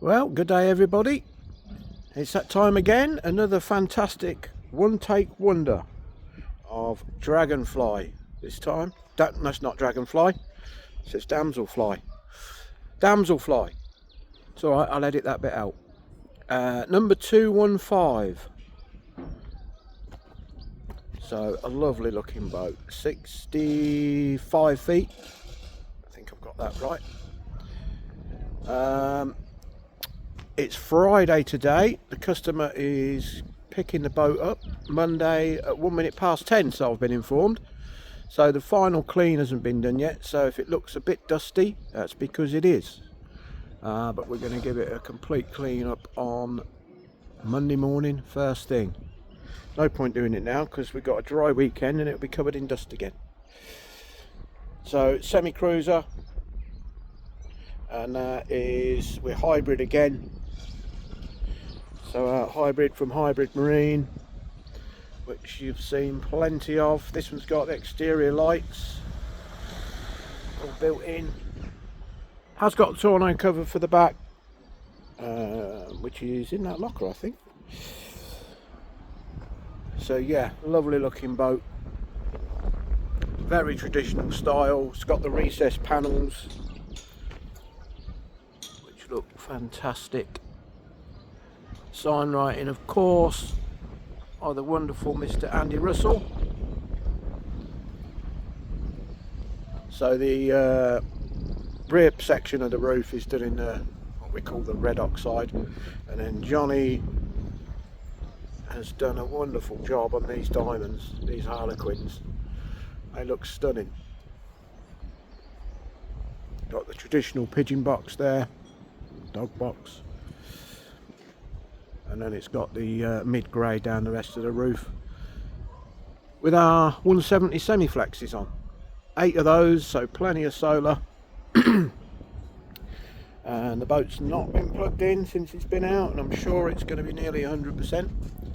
Well, good day everybody. It's that time again, another fantastic one-take wonder of Dragonfly. This time, that's not Dragonfly, it says Damselfly. Damselfly. It's alright, I'll edit that bit out. Number 215. So, a lovely looking boat. 65 feet. I think I've got that right. It's Friday today. The customer is picking the boat up Monday at 1 minute past 10, so I've been informed. So the final clean hasn't been done yet, so if it looks a bit dusty, that's because it is. But we're going to give it a complete clean up on Monday morning, first thing. No point doing it now because we've got a dry weekend and it'll be covered in dust again. So semi-cruiser, and we're hybrid again. So hybrid from Hybrid Marine, which you've seen plenty of. This one's got the exterior lights all built in. Has got the tonneau cover for the back, which is in that locker, I think. So yeah, lovely looking boat. Very traditional style. It's got the recessed panels, which look fantastic. Sign writing, of course, by the wonderful Mr. Andy Russell. So the rear section of the roof is done in what we call the red oxide, and then Johnny has done a wonderful job on these diamonds, these harlequins. They look stunning. Got the traditional pigeon box there, dog box. And then it's got the mid-grey down the rest of the roof with our 170 semi-flexes on. 8 of those, so plenty of solar. And the boat's not been plugged in since it's been out, and I'm sure it's going to be nearly 100%.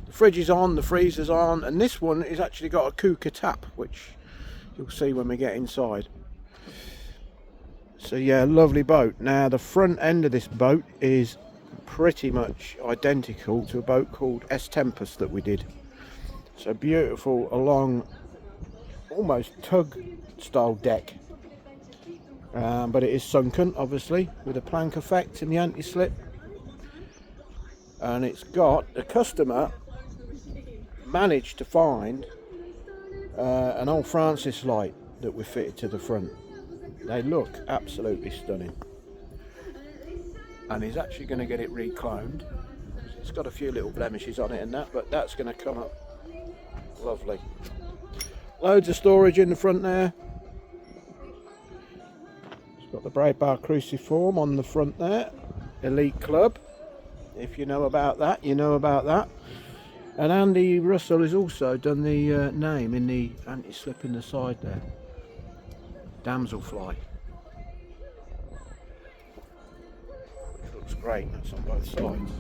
The fridge is on, the freezer's on, and this one has actually got a Kuka tap, which you'll see when we get inside. So yeah, lovely boat. Now the front end of this boat is pretty much identical to a boat called S Tempest that we did. So beautiful, along almost tug style deck, but it is sunken obviously with a plank effect in the anti-slip, and it's got, the customer managed to find an old Francis light that we fitted to the front. They look absolutely stunning. And he's actually going to get it recloned. It's got a few little blemishes on it and that, but that's going to come up lovely. Loads of storage in the front there. It's got the Braidbar cruciform on the front there. Elite Club. If you know about that, you know about that. And Andy Russell has also done the name in the anti-slip in the side there. Damselfly. Great, that's on both sides.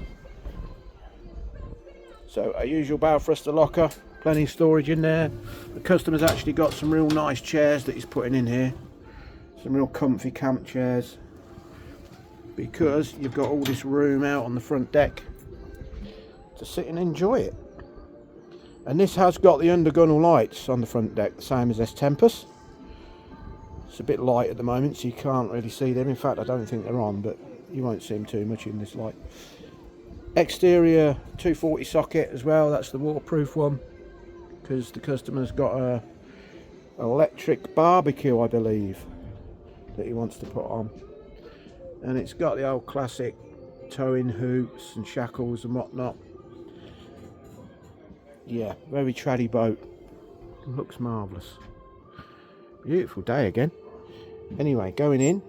So a usual bow thruster locker, plenty of storage in there. The customer's actually got some real nice chairs that he's putting in here, some real comfy camp chairs, because you've got all this room out on the front deck to sit and enjoy it. And this has got the undergunnel lights on the front deck, the same as S Tempest. It's a bit light at the moment, so you can't really see them. In fact, I don't think they're on, but you won't see them too much in this light. Exterior 240 socket as well, that's the waterproof one, because the customer's got a electric barbecue, I believe, that he wants to put on. And it's got the old classic towing hoops and shackles and whatnot. Yeah, very traddy boat. Looks marvellous. Beautiful day again. Anyway, going in.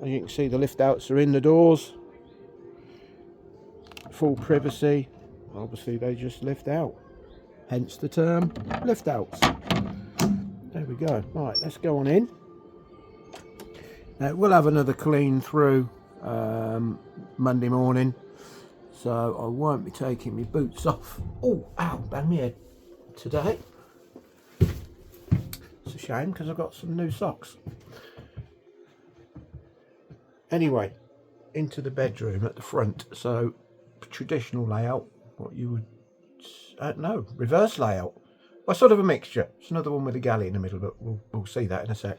As you can see, the lift outs are in the doors. Full privacy. Obviously they just lift out. Hence the term lift outs. There we go. Right, let's go on in. Now we'll have another clean through Monday morning. So I won't be taking my boots off. Oh, ow, bang my head. Today. It's a shame because I've got some new socks. Anyway, into the bedroom at the front. So traditional layout, what you would no, reverse layout, well, sort of a mixture. It's another one with a galley in the middle, but we'll see that in a sec.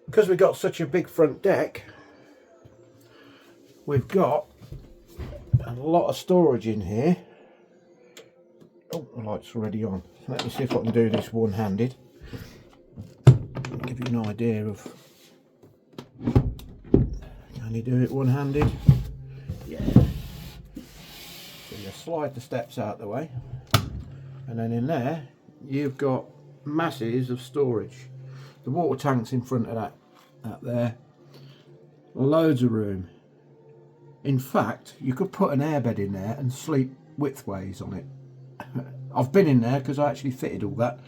Because we've got such a big front deck, we've got a lot of storage in here. Oh, the light's already on. Let me see if I can do this one-handed. Give you an idea of, can you do it one-handed? Yeah. So you slide the steps out the way, and then in there you've got masses of storage. The water tank's in front of that there. Loads of room. In fact, you could put an airbed in there and sleep widthways on it. I've been in there because I actually fitted all that.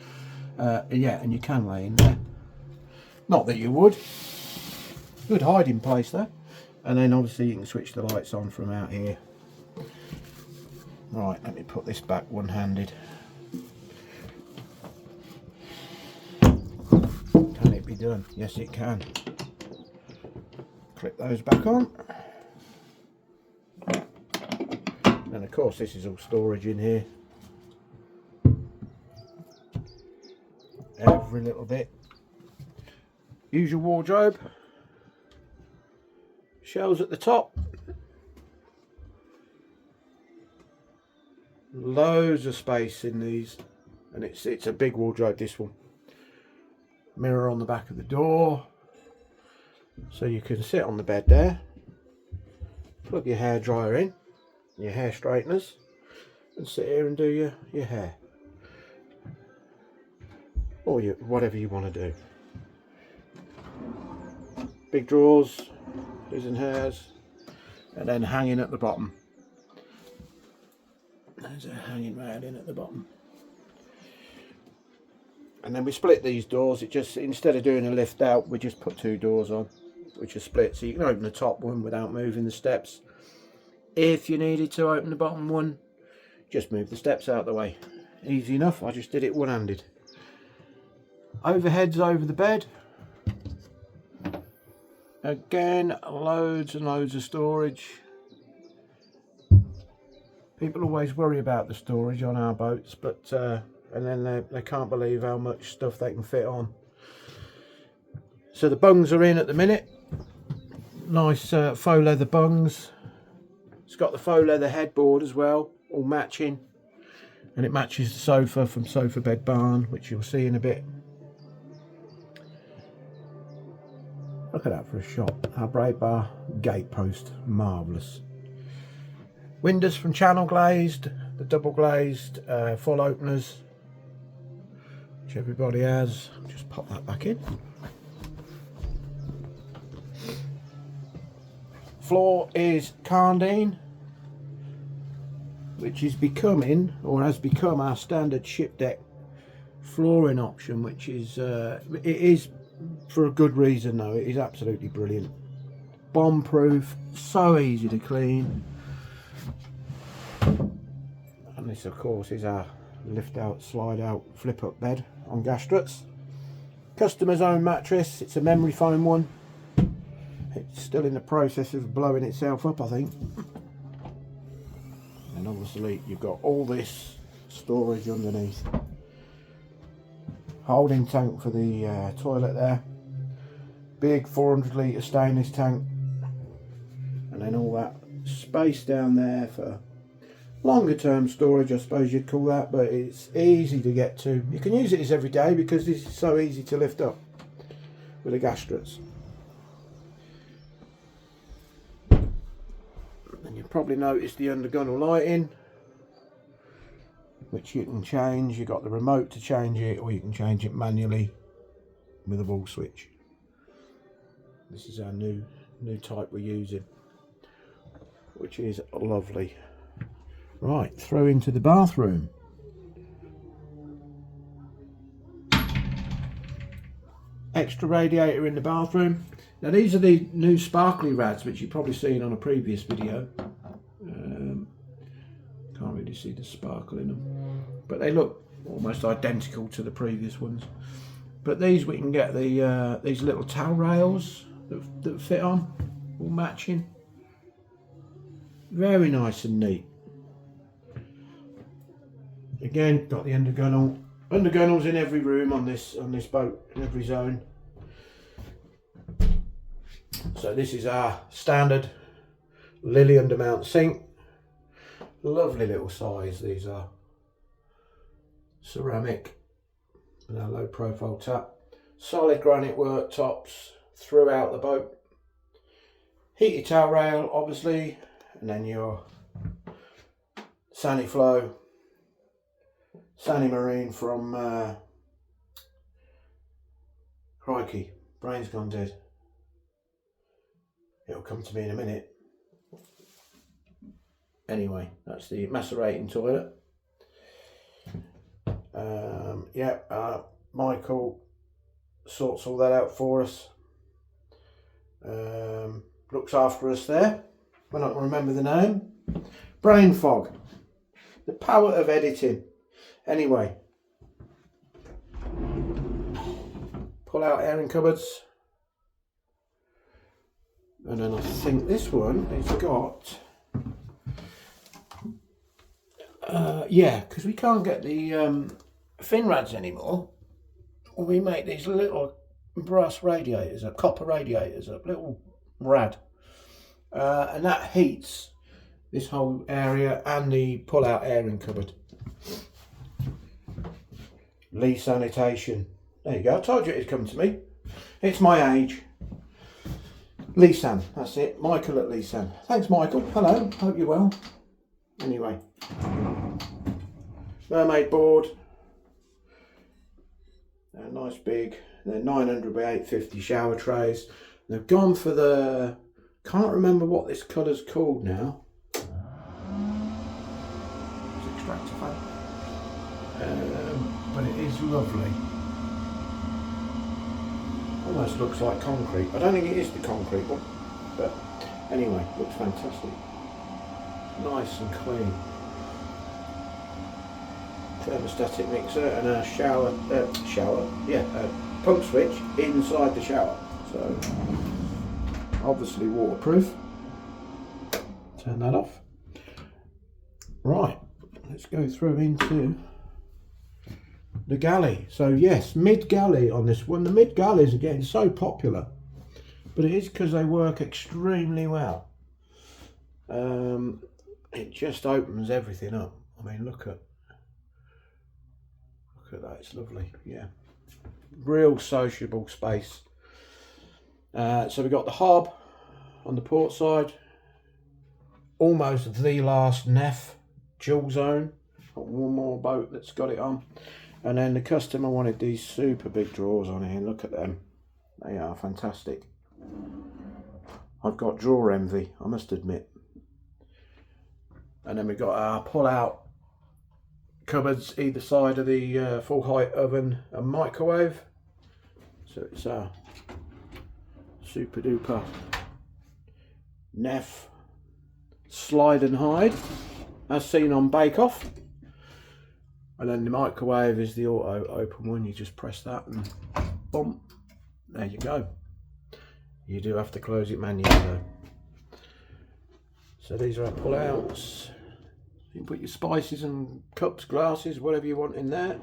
Yeah, and you can lay in there. Not that you would. Good hiding place though. And then obviously you can switch the lights on from out here. Right, let me put this back one-handed. Can it be done? Yes, it can. Clip those back on. And of course this is all storage in here. Every little bit. Usual wardrobe. Shelves at the top. Loads of space in these, and it's a big wardrobe, this one. Mirror on the back of the door, so you can sit on the bed there, plug your hair dryer in, your hair straighteners, and sit here and do your hair, or whatever you want to do. Big drawers, his and hers, and then hanging at the bottom. There's a hanging round in at the bottom. And then we split these doors. It just, instead of doing a lift out, we just put two doors on, which are split, so you can open the top one without moving the steps. If you needed to open the bottom one, just move the steps out of the way. Easy enough. I just did it one-handed. Overheads over the bed. Again, loads and loads of storage. People always worry about the storage on our boats, but and then they can't believe how much stuff they can fit on. So the bungs are in at the minute. Nice faux leather bungs. It's got the faux leather headboard as well, all matching, and it matches the sofa from Sofa Bed Barn, which you'll see in a bit. Look at that for a shot. Our Braidbar gate post, marvellous. Windows from Channel Glazed, the double glazed full openers, which everybody has. Just pop that back in. Floor is Carndine, which is becoming, or has become, our standard ship deck flooring option, which is, it is for a good reason though. It is absolutely brilliant. Bomb proof, so easy to clean. And this of course is our lift out, slide out, flip up bed on gas struts. Customer's own mattress. It's a memory foam one. It's still in the process of blowing itself up, I think. And obviously you've got all this storage underneath. Holding tank for the toilet there. Big 400 litre stainless tank. And then all that space down there for longer term storage, I suppose you'd call that, but it's easy to get to. You can use it as every day because this is so easy to lift up with the gas struts. And you've probably noticed the undergunnel lighting, which you can change. You've got the remote to change it, or you can change it manually with a wall switch. This is our new type we're using, which is lovely. Right, throw into the bathroom. Extra radiator in the bathroom. Now these are the new sparkly rads, which you've probably seen on a previous video. Can't really see the sparkle in them, but they look almost identical to the previous ones. But these we can get the these little towel rails that fit on, all matching. Very nice and neat. Again, got the undergunnel. Undergunnels in every room on this boat, in every zone. So this is our standard Lily undermount sink. Lovely little size these are. Ceramic and a low profile tap. Solid granite worktops throughout the boat. Heated towel rail obviously, and then your Saniflow, Sani Marine from crikey, brain's gone dead. It'll come to me in a minute. Anyway, that's the macerating toilet. Michael sorts all that out for us. Looks after us there. We're not going to remember the name. Brain fog. The power of editing. Anyway. Pull out airing cupboards. And then I think this one has got... because we can't get the fin rads anymore. We make these little brass radiators, copper radiators, a little rad. And that heats this whole area and the pull-out airing cupboard. Lee Sanitation. There you go. I told you it'd come to me. It's my age. Lee San. That's it. Michael at Lee San. Thanks, Michael. Hello. Hope you're well. Anyway. Mermaid board. A nice big. They're 900 by 850 shower trays. They've gone for the... Can't remember what this colour's called now. It's extractor fan. But it is lovely. Almost looks like concrete. I don't think it is the concrete one, but anyway, looks fantastic. Nice and clean. Thermostatic mixer and a pump switch inside the shower. So obviously waterproof. Turn that off. Right, let's go through into the galley. So yes, mid galley on this one. The mid galleys are getting so popular, but it is because they work extremely well. It just opens everything up. I mean, look at that. It's lovely. Yeah, real sociable space. So we've got the hob on the port side, almost the last Neff dual zone. Got one more boat that's got it on. And then the customer wanted these super big drawers on here. Look at them. They are fantastic. I've got drawer envy, I must admit. And then we've got our pull-out cupboards either side of the full height oven and microwave. So it's a super duper Neff slide and hide as seen on Bake Off. And then the microwave is the auto open one. You just press that and boom, there you go. You do have to close it manually though. So these are our pull-outs. You can put your spices and cups, glasses, whatever you want in there.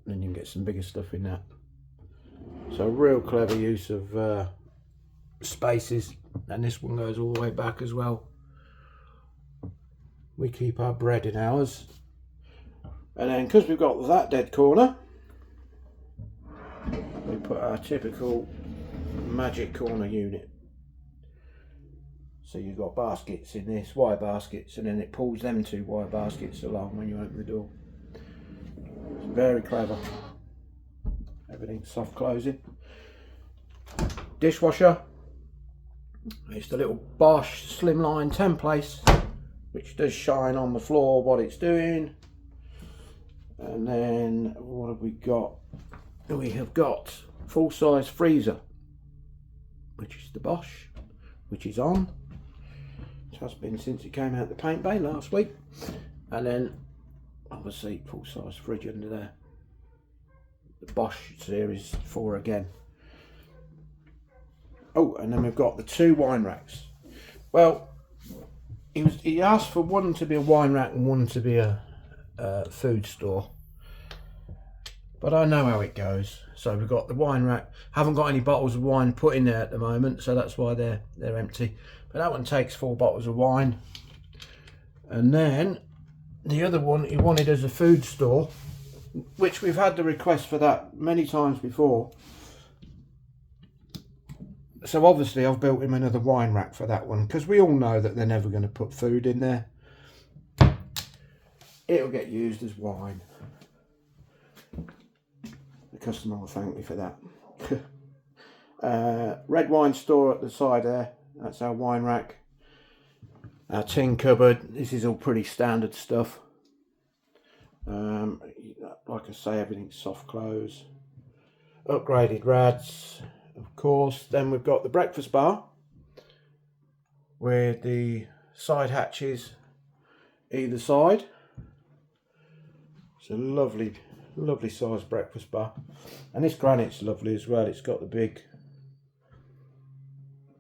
Then you can get some bigger stuff in that. So real clever use of spaces. And this one goes all the way back as well. We keep our bread in ours. And then because we've got that dead corner, we put our typical magic corner unit. So you've got baskets in this, wire baskets, and then it pulls them two wire baskets along when you open the door. It's very clever. Everything's soft closing. Dishwasher. It's the little Bosch slimline 10 place, which does shine on the floor what it's doing. And then what have we got? We have got full-size freezer, which is the Bosch, which is on. It has been since it came out the paint bay last week. And then obviously full-size fridge under there. The Bosch Series 4 again. Oh, and then we've got the two wine racks. Well, he asked for one to be a wine rack and one to be a food store. But I know how it goes. So we've got the wine rack. Haven't got any bottles of wine put in there at the moment, so that's why they're empty. But that one takes 4 bottles of wine. And then the other one he wanted as a food store, which we've had the request for that many times before. So obviously I've built him another wine rack for that one, because we all know that they're never going to put food in there. It'll get used as wine. The customer will thank me for that. Red wine store at the side there. That's our wine rack. Our tin cupboard. This is all pretty standard stuff. Like I say, everything's soft close. Upgraded rads, of course. Then we've got the breakfast bar with the side hatches either side. It's a lovely sized breakfast bar, and this granite's lovely as well. It's got the big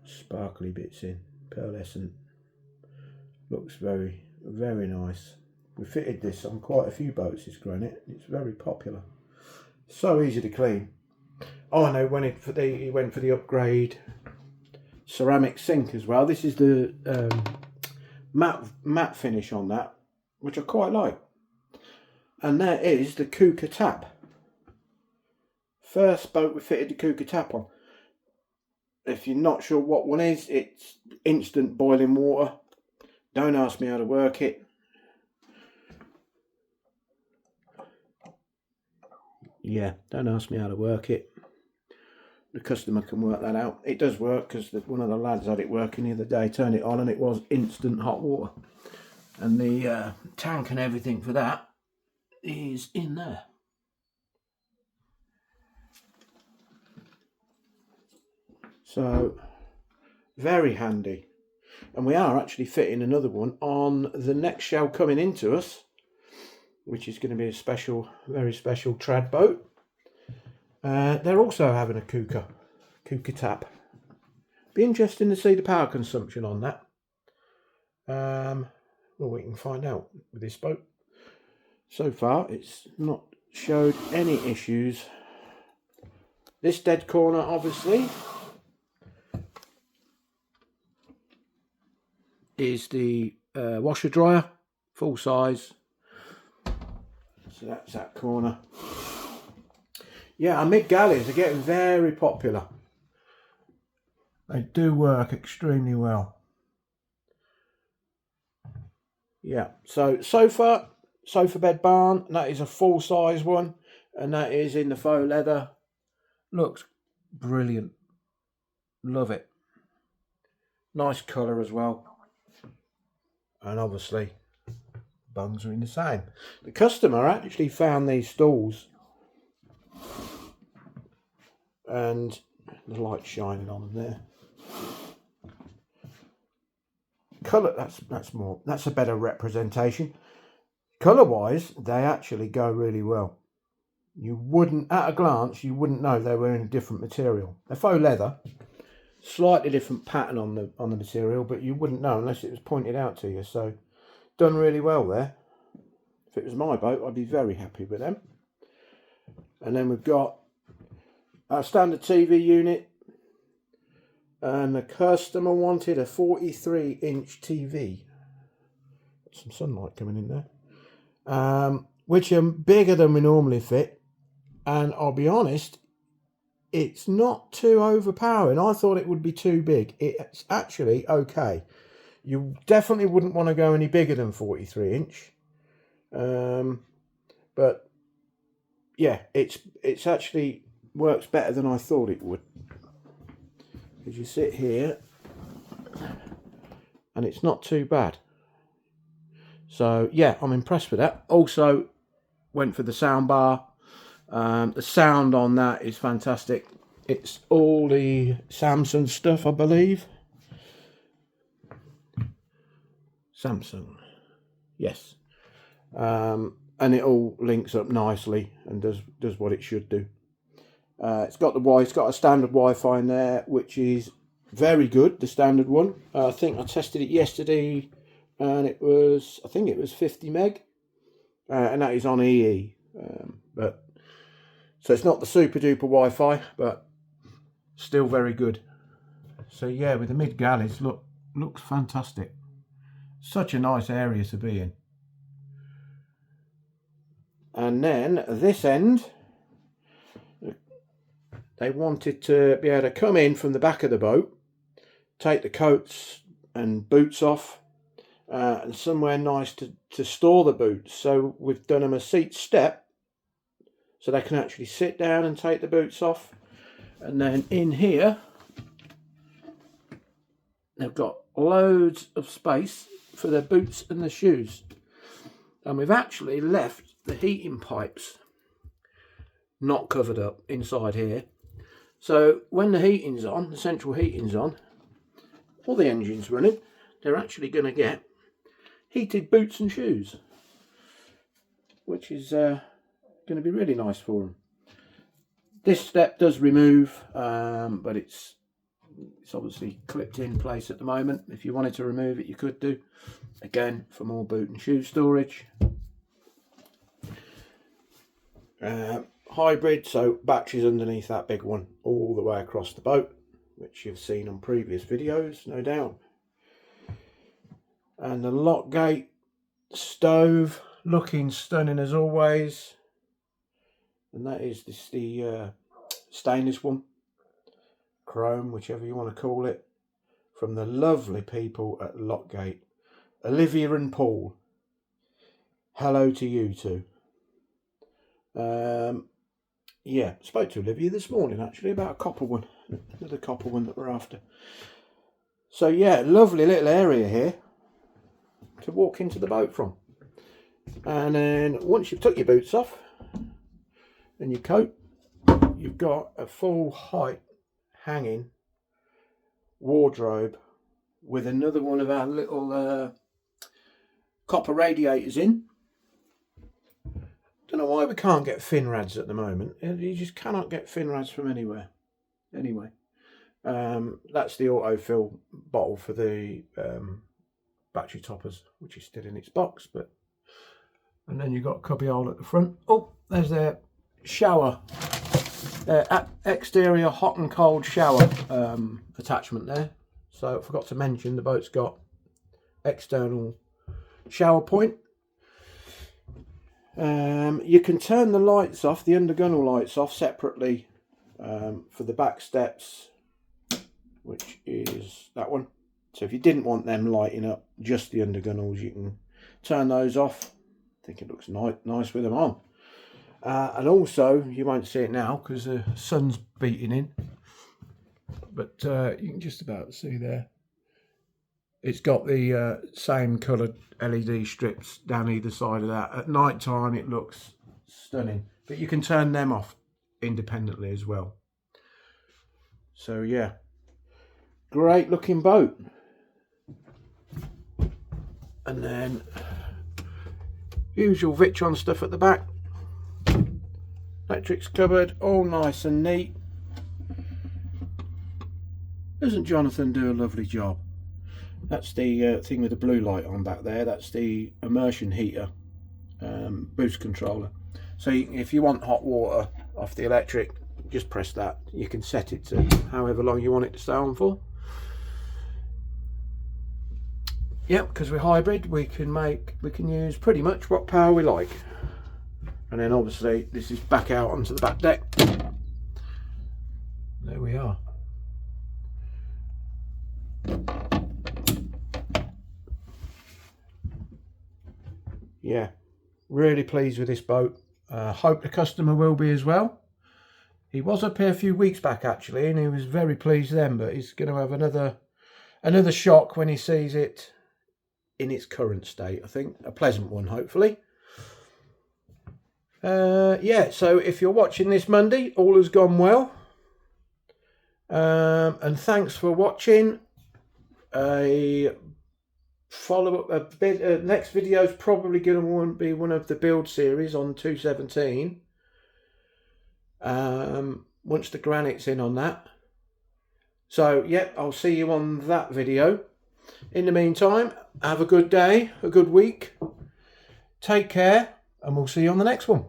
sparkly bits in, pearlescent. Looks very nice. We fitted this on quite a few boats, this granite. It's very popular, so easy to clean. Oh, I know, he went for the upgrade ceramic sink as well. This is the matte finish on that, which I quite like. And there is the cooker tap. First boat we fitted the cooker tap on. If you're not sure what one is, it's instant boiling water. Don't ask me how to work it. Yeah, don't ask me how to work it. The customer can work that out. It does work, because one of the lads had it working the other day, turned it on and it was instant hot water. And the tank and everything for that is in there. So very handy. And we are actually fitting another one on the next shell coming into us, which is going to be a special, very special trad boat. They're also having a cooker tap. Be interesting to see the power consumption on that. Well, we can find out with this boat. So far, it's not showed any issues. This dead corner, obviously, is the washer dryer, full size. So that's that corner. Yeah, our mid galleys are getting very popular. They do work extremely well. Yeah, so sofa bed barn, that is a full size one, and that is in the faux leather. Looks brilliant. Love it. Nice colour as well. And obviously bungs are in the same. The customer actually found these stools, and the light's shining on them there. Colour, that's a better representation. Colour wise, they actually go really well. You wouldn't, at a glance, you wouldn't know they were in a different material. They're faux leather, slightly different pattern on the material, but you wouldn't know unless it was pointed out to you. So done really well there. If it was my boat, I'd be very happy with them. And then we've got our standard TV unit, and the customer wanted a 43-inch TV. Got some sunlight coming in there, which are bigger than we normally fit. And I'll be honest, it's not too overpowering. I thought it would be too big. It's actually okay. You definitely wouldn't want to go any bigger than 43 inch. But yeah, it's actually works better than I thought it would. Because you sit here and it's not too bad. So yeah, I'm impressed with that. Also went for the sound bar. The sound on that is fantastic. It's all the Samsung stuff, I believe. Samsung, yes. And it all links up nicely and does what it should do. It's got a standard Wi-Fi in there, which is very good, the standard one. I think I tested it yesterday and it was, I think it was 50 meg, and that is on EE. But so it's not the super duper Wi-Fi, but still very good. So yeah, with the mid galleys, looks fantastic. Such a nice area to be in. And then this end, they wanted to be able to come in from the back of the boat, take the coats and boots off, and somewhere nice to store the boots. So we've done them a seat step, so they can actually sit down and take the boots off. And then in here, they've got loads of space for their boots and their shoes. And we've actually left the heating pipes not covered up inside here. So when the heating's on, the central heating's on, or the engine's running, they're actually going to get heated boots and shoes, which is going to be really nice for them. This step does remove, but it's obviously clipped in place at the moment. If you wanted to remove it, you could do. Again, for more boot and shoe storage. Hybrid, so batteries underneath that big one all the way across the boat, which you've seen on previous videos, no doubt. And the lock gate stove, looking stunning as always. And that is the stainless one, chrome, whichever you want to call it, from the lovely people at Lockgate, Olivia and Paul. Hello to you two. Yeah, spoke to Olivia this morning actually about a copper one, another copper one that we're after. So yeah, lovely little area here to walk into the boat from. And then once you've took your boots off and your coat, you've got a full height hanging wardrobe with another one of our little copper radiators in. Don't know why we can't get fin rads at the moment. You just cannot get fin rads from anywhere. Anyway, that's the autofill bottle for the battery toppers, which is still in its box. But and then you've got a cubby hole at the front. Oh, there's a shower, exterior hot and cold shower attachment there. So I forgot to mention the boat's got external shower point. You can turn the lights off, the undergunnel lights off separately for the back steps, which is that one. So if you didn't want them lighting up, just the undergunnels, you can turn those off. I think it looks nice with them on. And also, you won't see it now because the sun's beating in, but you can just about see there. It's got the same coloured LED strips down either side of that. At night time it looks stunning, but you can turn them off independently as well. So yeah, great looking boat. And then usual Victron stuff at the back. Electrics cupboard, all nice and neat. Doesn't Jonathan do a lovely job? That's the thing with the blue light on back there. That's the immersion heater boost controller. So if you want hot water off the electric, just press that. You can set it to however long you want it to stay on for. Yep, because we're hybrid, we can use pretty much what power we like. And then obviously this is back out onto the back deck. There we are. Yeah, really pleased with this boat. Hope the customer will be as well. He was up here a few weeks back actually, and he was very pleased then, but he's going to have another shock when he sees it in its current state. I think a pleasant one, hopefully. Yeah, so if you're watching this Monday, all has gone well. And thanks for watching. Next video is probably going to be one of the build series on 217. Once the granite's in on that, So, yep, I'll see you on that video. In the meantime, have a good day, a good week. Take care, and we'll see you on the next one.